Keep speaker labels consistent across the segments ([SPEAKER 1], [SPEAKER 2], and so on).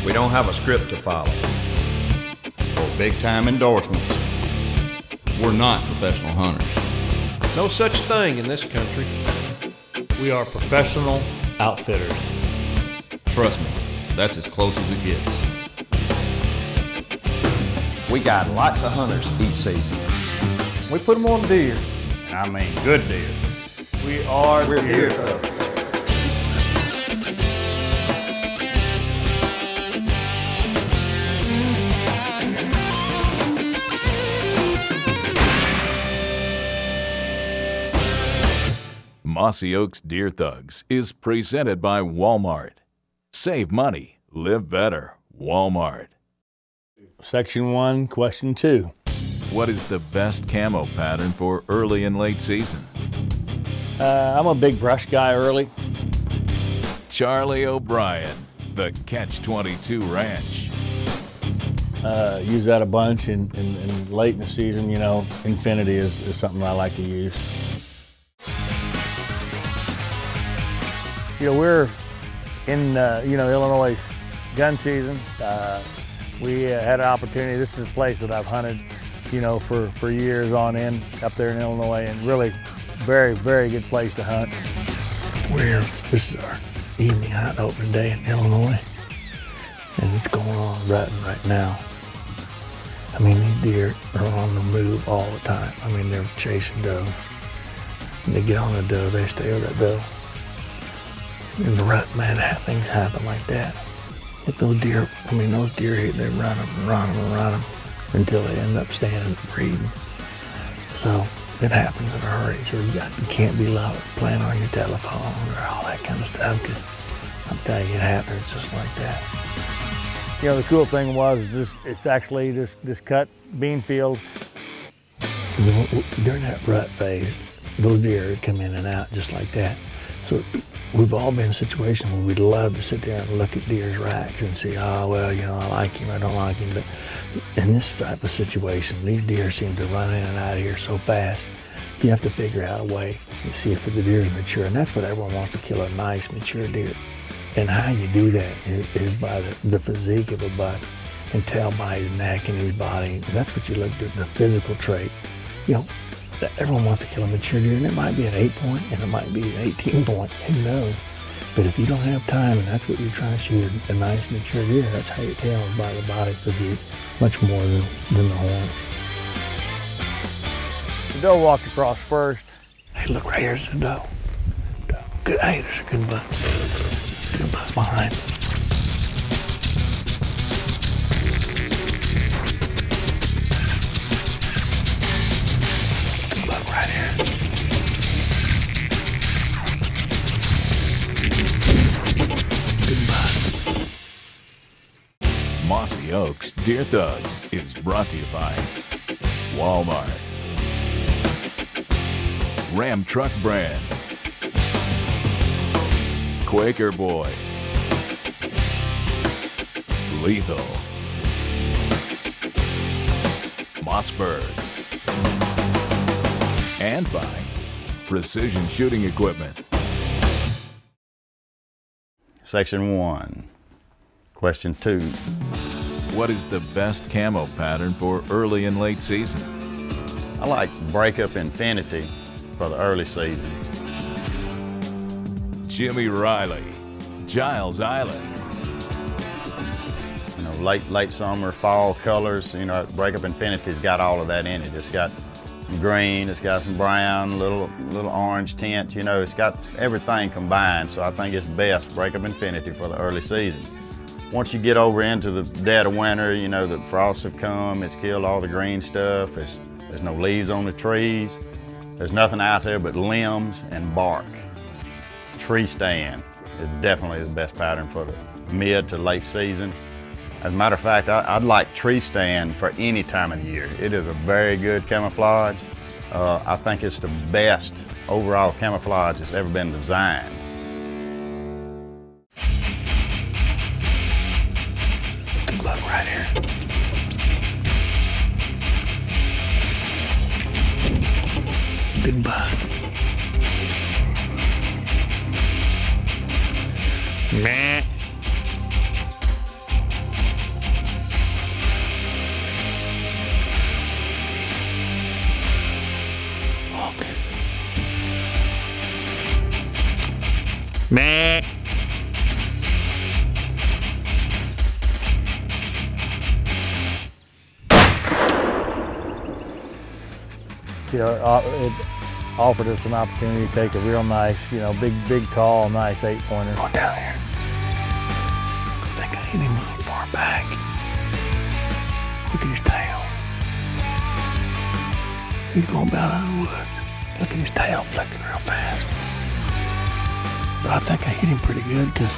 [SPEAKER 1] We don't have a script to follow or big-time endorsements.
[SPEAKER 2] We're not professional hunters.
[SPEAKER 3] No such thing in this country.
[SPEAKER 4] We are professional outfitters.
[SPEAKER 2] Trust me, that's as close as it gets.
[SPEAKER 1] We got lots of hunters each season.
[SPEAKER 5] We put them on deer, and I mean good deer.
[SPEAKER 3] We're deer thugs.
[SPEAKER 6] Mossy Oaks Deer Thugs is presented by Walmart. Save money, live better. Walmart.
[SPEAKER 4] Section 1, question 2.
[SPEAKER 6] What is the best camo pattern for early and late season?
[SPEAKER 4] I'm a big brush guy early.
[SPEAKER 6] Charlie O'Brien, the Catch-22 Ranch.
[SPEAKER 4] Use that a bunch, and late in the season, you know, Infinity is something I like to use. You know, we're in, Illinois gun season. We had an opportunity. This is a place that I've hunted, for years on end up there in Illinois, and really very, very good place to hunt.
[SPEAKER 7] This is our evening hunt opening day in Illinois, and it's going on right now. I mean, these deer are on the move all the time. I mean, they're chasing does. When they get on a doe, they stay with that doe. In the rut, man, things happen like that. If those deer hit, they run them until they end up standing and breeding. So it happens in a hurry. So you can't be loud playing on your telephone or all that kind of stuff, because I'm telling you, it happens just like that.
[SPEAKER 4] You know, the cool thing was it's actually this cut bean field.
[SPEAKER 7] During that rut phase, those deer come in and out just like that. So we've all been in a situation where we'd love to sit there and look at deer's racks and see, oh, well, I like him, I don't like him. But in this type of situation, these deer seem to run in and out of here so fast, you have to figure out a way to see if the deer is mature. And that's what everyone wants, to kill a nice, mature deer. And how you do that is by the physique of a buck, and tell by his neck and his body. And that's what you look at, the physical trait. Everyone wants to kill a mature deer, and it might be an 8-point, and it might be an 18-point, who knows? But if you don't have time, and that's what you're trying to shoot, a nice mature deer, that's how you tell by the body physique, much more than the horns.
[SPEAKER 4] The doe walked across first.
[SPEAKER 7] Hey, look, right here's the doe. Good, hey, there's a good buck. Good buck behind. Good buck right here. Good buck.
[SPEAKER 6] Mossy Oaks Deer Thugs is brought to you by Walmart, Ram Truck Brand, Quaker Boy, Lethal, Mossberg, and by Precision Shooting Equipment.
[SPEAKER 1] Section 1, question 2.
[SPEAKER 6] What is the best camo pattern for early and late season?
[SPEAKER 1] I like Breakup Infinity for the early season.
[SPEAKER 6] Jimmy Riley, Giles Island.
[SPEAKER 1] Late summer, fall colors. Breakup Infinity's got all of that in it. It's got some green, it's got some brown, little orange tint. It's got everything combined. So I think it's best Breakup Infinity for the early season. Once you get over into the dead of winter, the frosts have come, it's killed all the green stuff, there's no leaves on the trees, there's nothing out there but limbs and bark. Tree stand is definitely the best pattern for the mid to late season. As a matter of fact, I'd like tree stand for any time of the year. It is a very good camouflage. I think it's the best overall camouflage that's ever been designed.
[SPEAKER 7] Good luck right here. Good buck. Meh. Okay. Meh.
[SPEAKER 4] You know, it offered us an opportunity to take a real nice, you know, big, tall, nice 8-pointer.
[SPEAKER 7] Going down here. I think I hit him a little far back. Look at his tail. He's going about out of the woods. Look at his tail flicking real fast. But I think I hit him pretty good because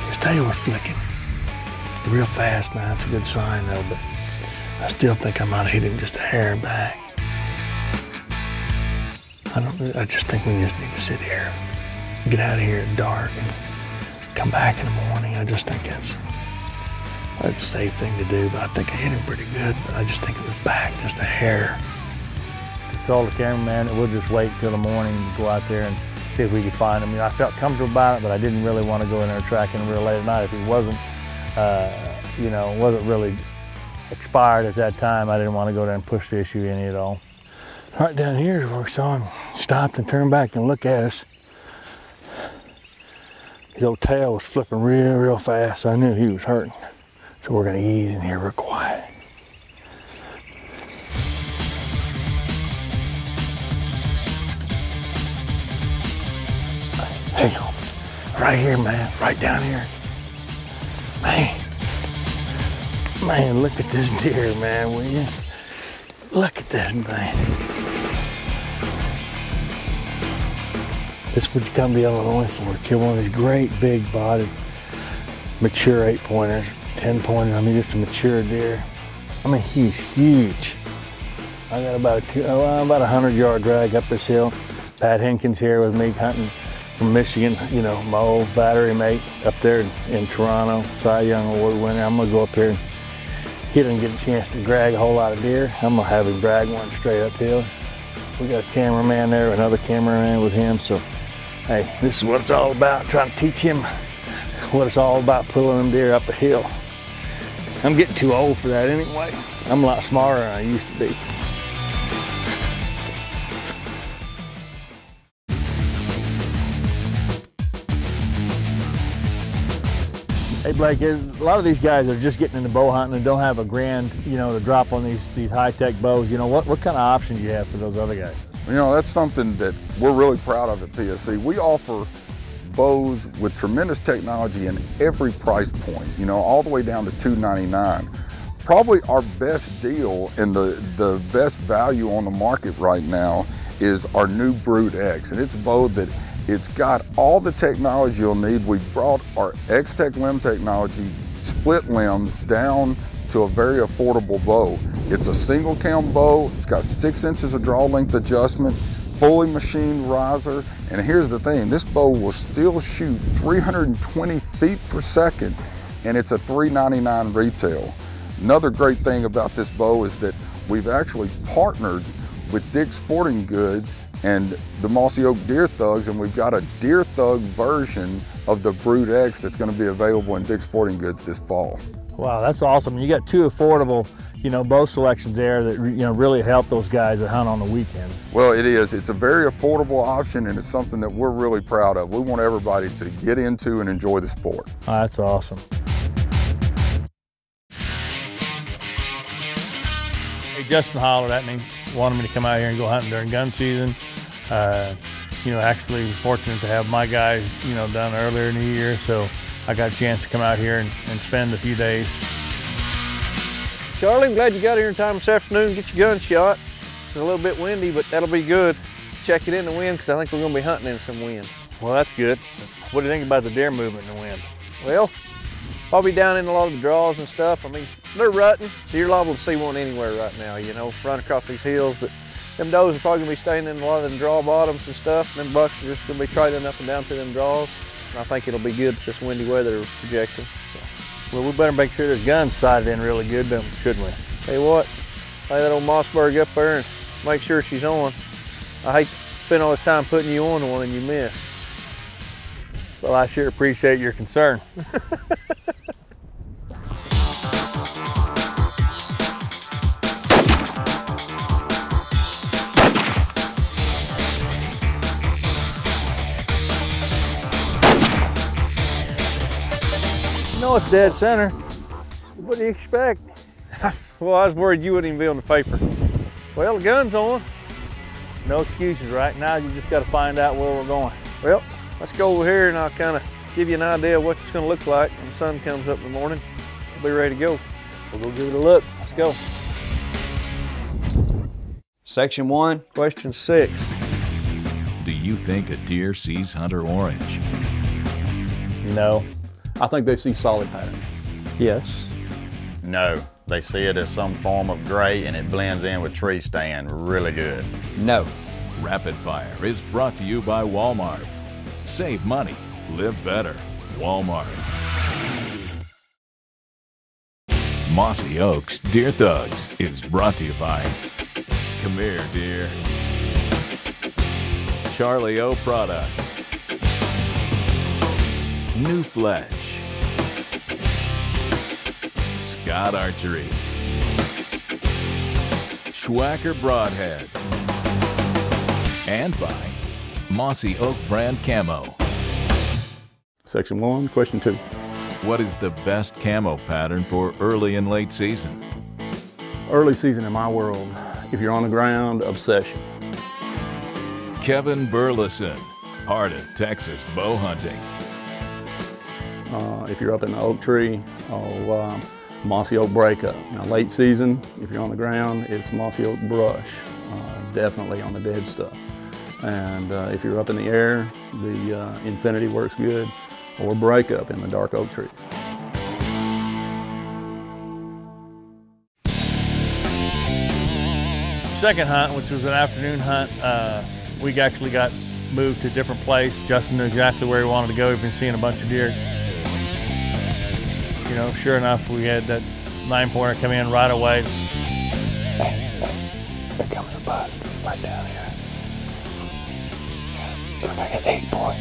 [SPEAKER 7] his tail was flicking real fast, man. That's a good sign though, but I still think I might have hit him just a hair back. I just think we just need to sit here, get out of here at dark and come back in the morning. I just think that's a safe thing to do, but I think I hit him pretty good, but I just think it was back just a hair.
[SPEAKER 4] Just told the cameraman that we'll just wait till the morning to go out there and see if we could find him. You know, I felt comfortable about it, but I didn't really want to go in there tracking him real late at night. If he wasn't, you know, wasn't really expired at that time, I didn't want to go there and push the issue any at all.
[SPEAKER 7] Right down here is where we saw him stopped and turned back and look at us. His old tail was flipping real fast, so I knew he was hurting. So we're gonna ease in here real quiet. Hang on, right here, man, right down here. Man, look at this deer, man, will you? Look at this thing. This is what you come to Illinois for. Kill one of these great big bodied, mature 8-pointers, 10-pointers. I mean, just a mature deer. I mean, he's huge. I got about a 100-yard drag up this hill. Pat Hinkins here with me hunting from Michigan, you know, my old battery mate up there in Toronto, Cy Young Award winner. I'm gonna go up here. He didn't get a chance to drag a whole lot of deer. I'm gonna have him drag one straight uphill. We got a cameraman there, another cameraman with him, so hey, this is what it's all about, trying to teach him what it's all about, pulling them deer up a hill. I'm getting too old for that anyway. I'm a lot smarter than I used to be.
[SPEAKER 4] Hey Blake, a lot of these guys are just getting into bow hunting and don't have a grand, you know, to drop on these high-tech bows. You know, what kind of options do you have for those other guys?
[SPEAKER 8] You know, that's something that we're really proud of at PSC. We offer bows with tremendous technology in every price point, you know, all the way down to $299. Probably our best deal and the best value on the market right now is our new Brute X, and it's a bow that it's got all the technology you'll need. We brought our X-Tech limb technology, split limbs, down to a very affordable bow. It's a single cam bow. It's got 6 inches of draw length adjustment, fully machined riser. And here's the thing, this bow will still shoot 320 feet per second, and it's a $399 retail. Another great thing about this bow is that we've actually partnered with Dick's Sporting Goods and the Mossy Oak Deer Thugs, and we've got a Deer Thug version of the Brute X that's going to be available in Dick's Sporting Goods this fall.
[SPEAKER 4] Wow, that's awesome. You got 2 affordable, you know, bow selections there that, you know, really help those guys that hunt on the weekends.
[SPEAKER 8] Well, it is. It's a very affordable option, and it's something that we're really proud of. We want everybody to get into and enjoy the sport.
[SPEAKER 4] Oh, that's awesome. Hey, Justin hollered at me, wanted me to come out here and go hunting during gun season. You know, actually fortunate to have my guys, you know, done earlier in the year, so I got a chance to come out here and spend a few days.
[SPEAKER 3] Charlie, I'm glad you got here in time this afternoon to get your gun shot. It's a little bit windy, but that'll be good. Check it in the wind, because I think we're going to be hunting in some wind.
[SPEAKER 4] Well, that's good. What do you think about the deer movement in the wind?
[SPEAKER 3] Well, I'll be down in a lot of the draws and stuff. I mean, they're rutting, so you're liable to see one anywhere right now, you know, run across these hills. But them does are probably going to be staying in a lot of them draw bottoms and stuff. And them bucks are just going to be trailing up and down through them draws. And I think it'll be good with this windy weather projecting. So.
[SPEAKER 4] Well, we better make sure this gun's sighted in really good, shouldn't we?
[SPEAKER 3] Tell you what, lay that old Mossberg up there and make sure she's on. I hate to spend all this time putting you on the one and you miss.
[SPEAKER 4] Well, I sure appreciate your concern. No, it's dead center. What do you expect?
[SPEAKER 3] Well, I was worried you wouldn't even be on the paper.
[SPEAKER 4] Well, the gun's on. No excuses right now. You just got to find out where we're going.
[SPEAKER 3] Well, let's go over here and I'll kind of give you an idea of what it's going to look like when the sun comes up in the morning. We'll be ready to go.
[SPEAKER 4] We'll go give it a look. Let's go.
[SPEAKER 9] Section 1,
[SPEAKER 3] Question 6.
[SPEAKER 6] Do you think a deer sees hunter orange?
[SPEAKER 4] No.
[SPEAKER 5] I think they see solid pattern.
[SPEAKER 3] Yes.
[SPEAKER 1] No, they see it as some form of gray and it blends in with tree stand really good.
[SPEAKER 9] no.
[SPEAKER 6] Rapid Fire is brought to you by Walmart. Save money, live better. Walmart. Mossy Oaks Deer Thugs is brought to you by Come Here, Deer. Charlie O Products. New Fletch. Scott Archery. Schwacker Broadheads. And by Mossy Oak brand Camo.
[SPEAKER 5] Section 1, question 2.
[SPEAKER 6] What is the best camo pattern for early and late season?
[SPEAKER 5] Early season in my world, if you're on the ground, obsession.
[SPEAKER 6] Kevin Burleson, Heart of Texas Bow Hunting.
[SPEAKER 5] If you're up in the oak tree, mossy oak breakup. Now, late season, if you're on the ground, it's mossy oak brush, definitely on the dead stuff. And if you're up in the air, the Infinity works good, or breakup in the dark oak trees.
[SPEAKER 4] Second hunt, which was an afternoon hunt, we actually got moved to a different place. Justin knew exactly where he wanted to go. We've been seeing a bunch of deer. You know, sure enough, we had that 9-pointer come in right away.
[SPEAKER 7] There comes a buck right down here. Look like an 8-point.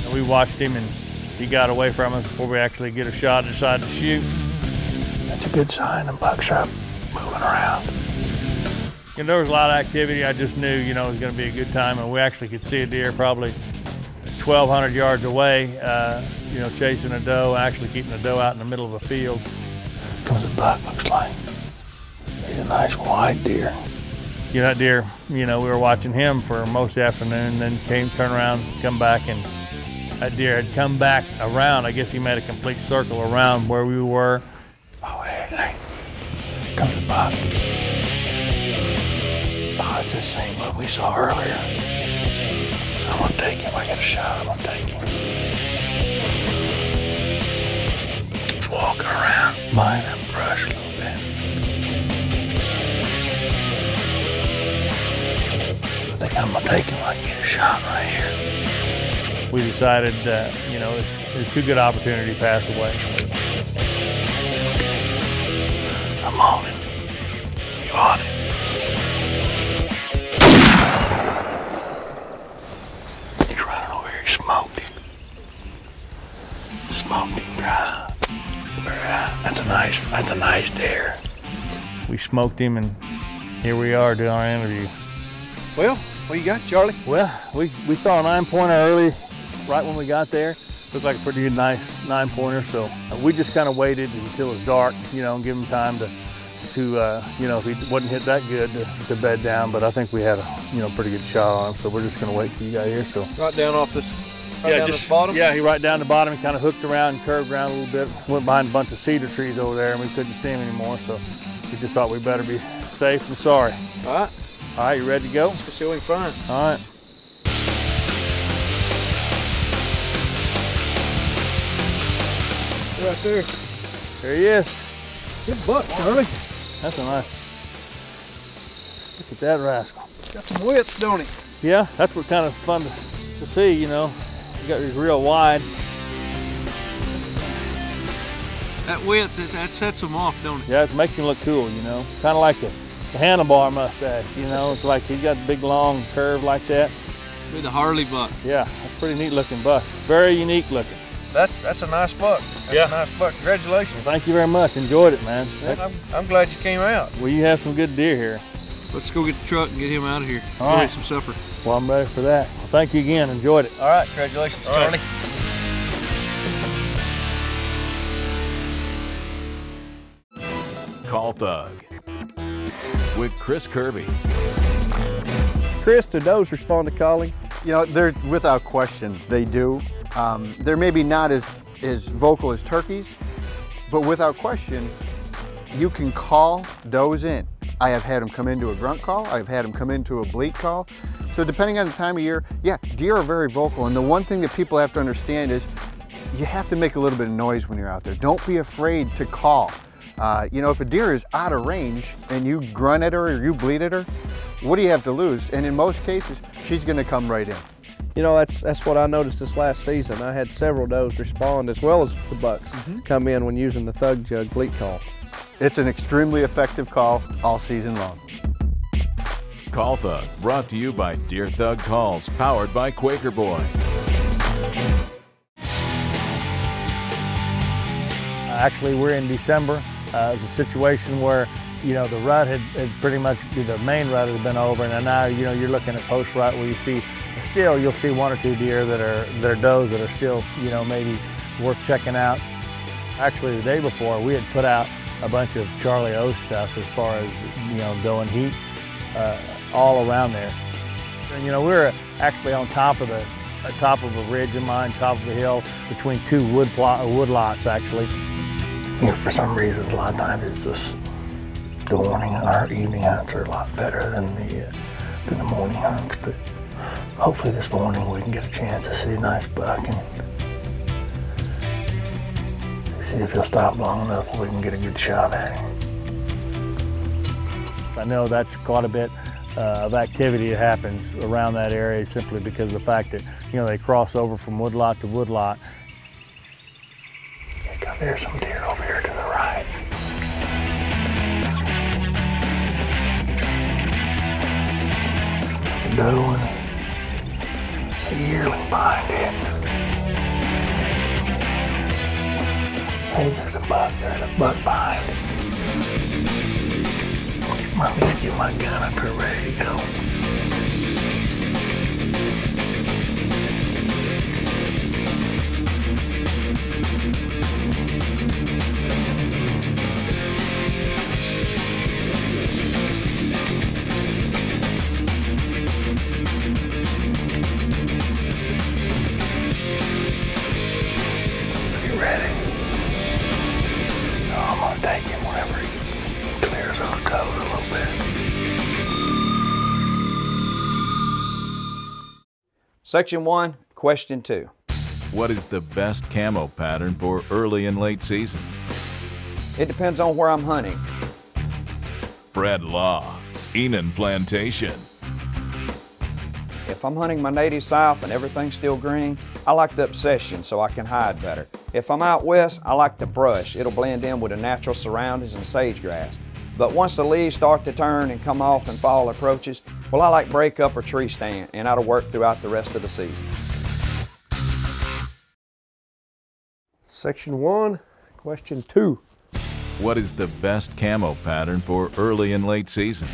[SPEAKER 4] And we watched him and he got away from us before we actually get a shot and decided to shoot.
[SPEAKER 7] That's a good sign. The bucks are moving around.
[SPEAKER 4] And there was a lot of activity. I just knew, you know, it was going to be a good time, and we actually could see a deer probably 1,200 yards away, you know, chasing a doe, actually keeping a doe out in the middle of a field.
[SPEAKER 7] Comes a buck, looks like. He's a nice white deer.
[SPEAKER 4] You know, that deer, you know, we were watching him for most of the afternoon, then turn around, come back, and that deer had come back around. I guess he made a complete circle around where we were.
[SPEAKER 7] Oh, hey. Comes a buck. Oh, it's the same one we saw earlier. I'm gonna take him. I got a shot. I'm gonna take him. Keeps walking around, behind that brush a little bit. I think I'm gonna take him. I can get a shot right here.
[SPEAKER 4] We decided that, you know, it's too good opportunity to pass away.
[SPEAKER 7] I'm on him. You on him? He's running over here. He smoked him. Smoked him dry. That's a nice deer.
[SPEAKER 4] We smoked him, and here we are doing our interview.
[SPEAKER 3] Well, what you got, Charlie?
[SPEAKER 4] Well, we saw a 9-pointer early, right when we got there. Looked like a pretty good, nice 9-pointer. So we just kind of waited until it was dark, you know, and give him time to you know, if he wasn't hit that good to bed down. But I think we had a, you know, pretty good shot on him. So we're just going to wait till you got here. So
[SPEAKER 3] Right down off this,
[SPEAKER 4] just
[SPEAKER 3] this bottom?
[SPEAKER 4] Yeah, he right down the bottom. He kind of hooked around and curved around a little bit. Went behind a bunch of cedar trees over there, and we couldn't see him anymore. So we just thought we better be safe than sorry.
[SPEAKER 3] All right.
[SPEAKER 4] All right, you ready to go?
[SPEAKER 3] Let's go see what we can find.
[SPEAKER 4] All right.
[SPEAKER 3] Right there.
[SPEAKER 4] There he is.
[SPEAKER 3] Good buck, Charlie.
[SPEAKER 4] That's a nice. Look at that rascal.
[SPEAKER 3] Got some width, don't he?
[SPEAKER 4] Yeah, that's what kind of fun to see, you know. You got these real wide.
[SPEAKER 3] That width, that sets him off, don't it?
[SPEAKER 4] Yeah, it makes him look cool, you know. Kind of like the handlebar mustache, you know. It's like he's got a big long curve like that.
[SPEAKER 10] Be the Harley buck.
[SPEAKER 4] Yeah, that's a pretty neat looking buck. Very unique looking.
[SPEAKER 3] That's a nice buck. That's a nice buck. Congratulations.
[SPEAKER 4] Well, thank you very much. Enjoyed it, man.
[SPEAKER 3] I'm glad you came out.
[SPEAKER 4] Well, you have some good deer here.
[SPEAKER 10] Let's go get the truck and get him out of here.
[SPEAKER 4] All
[SPEAKER 10] Go
[SPEAKER 4] right.
[SPEAKER 10] eat some supper.
[SPEAKER 4] Well, I'm ready for that. Well, thank you again. Enjoyed it.
[SPEAKER 3] All right, congratulations, Charlie.
[SPEAKER 6] Call Thug with Chris Kirby.
[SPEAKER 3] Chris, do does respond to calling?
[SPEAKER 11] You know, they're without question, they do. They're maybe not as vocal as turkeys, but without question, you can call does in. I have had them come into a grunt call. I've had them come into a bleat call. So depending on the time of year, yeah, deer are very vocal. And the one thing that people have to understand is you have to make a little bit of noise when you're out there. Don't be afraid to call. You know, if a deer is out of range and you grunt at her or you bleat at her, what do you have to lose? And in most cases, she's gonna come right in.
[SPEAKER 3] You know, that's what I noticed this last season. I had several does respond as well as the bucks come in when using the Thug Jug bleat call.
[SPEAKER 11] It's an extremely effective call all season long.
[SPEAKER 6] Call Thug, brought to you by Deer Thug Calls, powered by Quaker Boy.
[SPEAKER 4] Actually, we're in December. It was a situation where, you know, the rut had pretty much, the main rut had been over, and now, you know, you're looking at post rut where you see, still you'll see one or two deer that are does that are still, you know, maybe worth checking out. Actually, the day before, we had put out a bunch of Charlie O stuff as far as, you know, doe and heat all around there. And, you know, we were actually on top of a ridge of mine, top of a hill, between two wood lots actually.
[SPEAKER 7] You know, for some reason, a lot of times it's just the morning or evening hunts are a lot better than the morning hunts. But hopefully this morning we can get a chance to see a nice buck and see if he'll stop long enough so we can get a good shot at him.
[SPEAKER 4] So I know that's quite a bit of activity that happens around that area simply because of the fact that, you know, they cross over from woodlot to woodlot.
[SPEAKER 7] There's some deer over here to the right. A doe and a yearling behind it. Hey, there's a buck behind it. Get my gun up here ready to go.
[SPEAKER 9] Section 1, question 2.
[SPEAKER 6] What is the best camo pattern for early and late season?
[SPEAKER 9] It depends on where I'm hunting.
[SPEAKER 6] Fred Law, Enon Plantation.
[SPEAKER 9] If I'm hunting my native south and everything's still green, I like the obsession so I can hide better. If I'm out west, I like the brush. It'll blend in with the natural surroundings and sagegrass. But once the leaves start to turn and come off and fall approaches, well, I like breakup or tree stand, and that'll work throughout the rest of the season.
[SPEAKER 3] Section 1, question 2.
[SPEAKER 6] What is the best camo pattern for early and late season?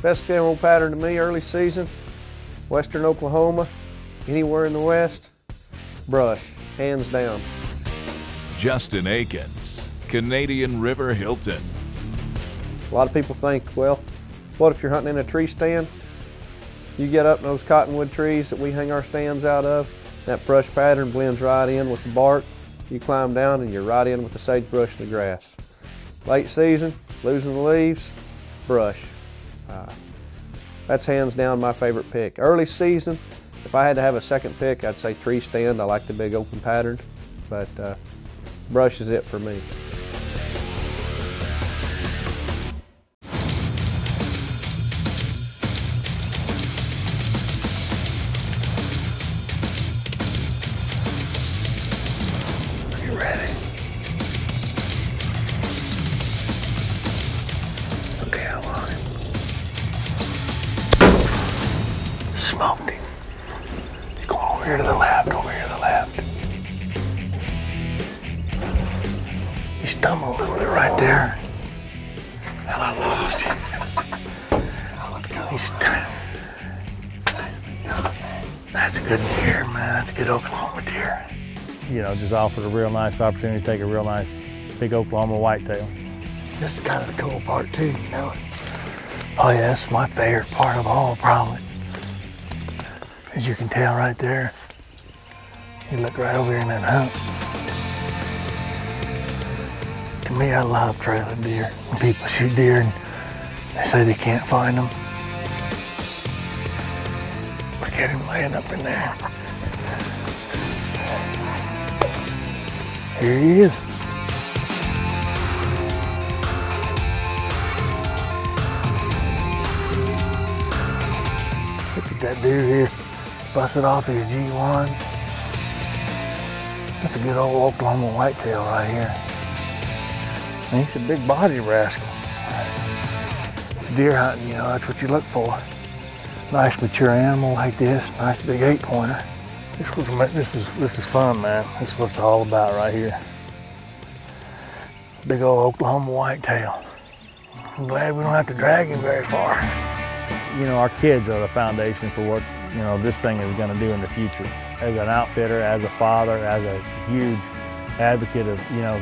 [SPEAKER 3] Best camo pattern to me early season, western Oklahoma, anywhere in the west, brush, hands down.
[SPEAKER 6] Justin Akins, Canadian River Hilton.
[SPEAKER 3] A lot of people think, well, what if you're hunting in a tree stand? You get up in those cottonwood trees that we hang our stands out of, that brush pattern blends right in with the bark. You climb down and you're right in with the sagebrush and the grass. Late season, losing the leaves, brush. That's hands down my favorite pick. Early season, if I had to have a second pick, I'd say tree stand. I like the big open pattern, but brush is it for me.
[SPEAKER 7] Smoked him. Over here to the left, over here to the left. You stumbled a little bit right there. Hell, I lost you. Let's go. That's a good deer, man. That's a good Oklahoma deer. You know, just offered a real nice opportunity to take a real nice big Oklahoma whitetail.
[SPEAKER 12] This is kind of the cool part too, you know.
[SPEAKER 7] Oh yeah, that's my favorite part of all, probably. As you can tell right there, you look right over here in that hump. To me, I love trailing deer. When people shoot deer and they say they can't find them. Look at him laying up in there. Here he is. Look at that deer here. Busted off his G1. That's a good old Oklahoma whitetail right here. And he's a big body rascal. Deer hunting, you know, that's what you look for. Nice mature animal like this, nice big 8-pointer. This is fun, man. This is what it's all about right here. Big old Oklahoma whitetail. I'm glad we don't have to drag him very far.
[SPEAKER 4] You know, our kids are the foundation for what, you know, this thing is going to do in the future. As an outfitter, as a father, as a huge advocate of, you know,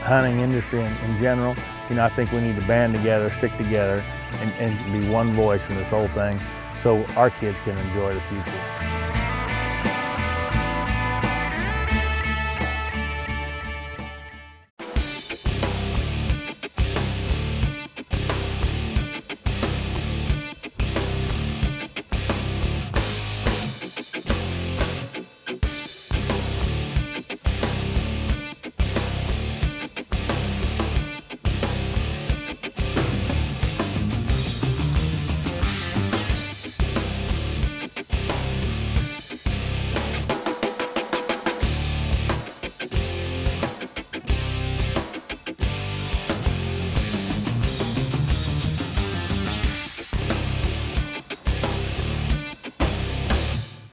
[SPEAKER 4] hunting industry in general, you know, I think we need to band together, stick together, and be one voice in this whole thing so our kids can enjoy the future.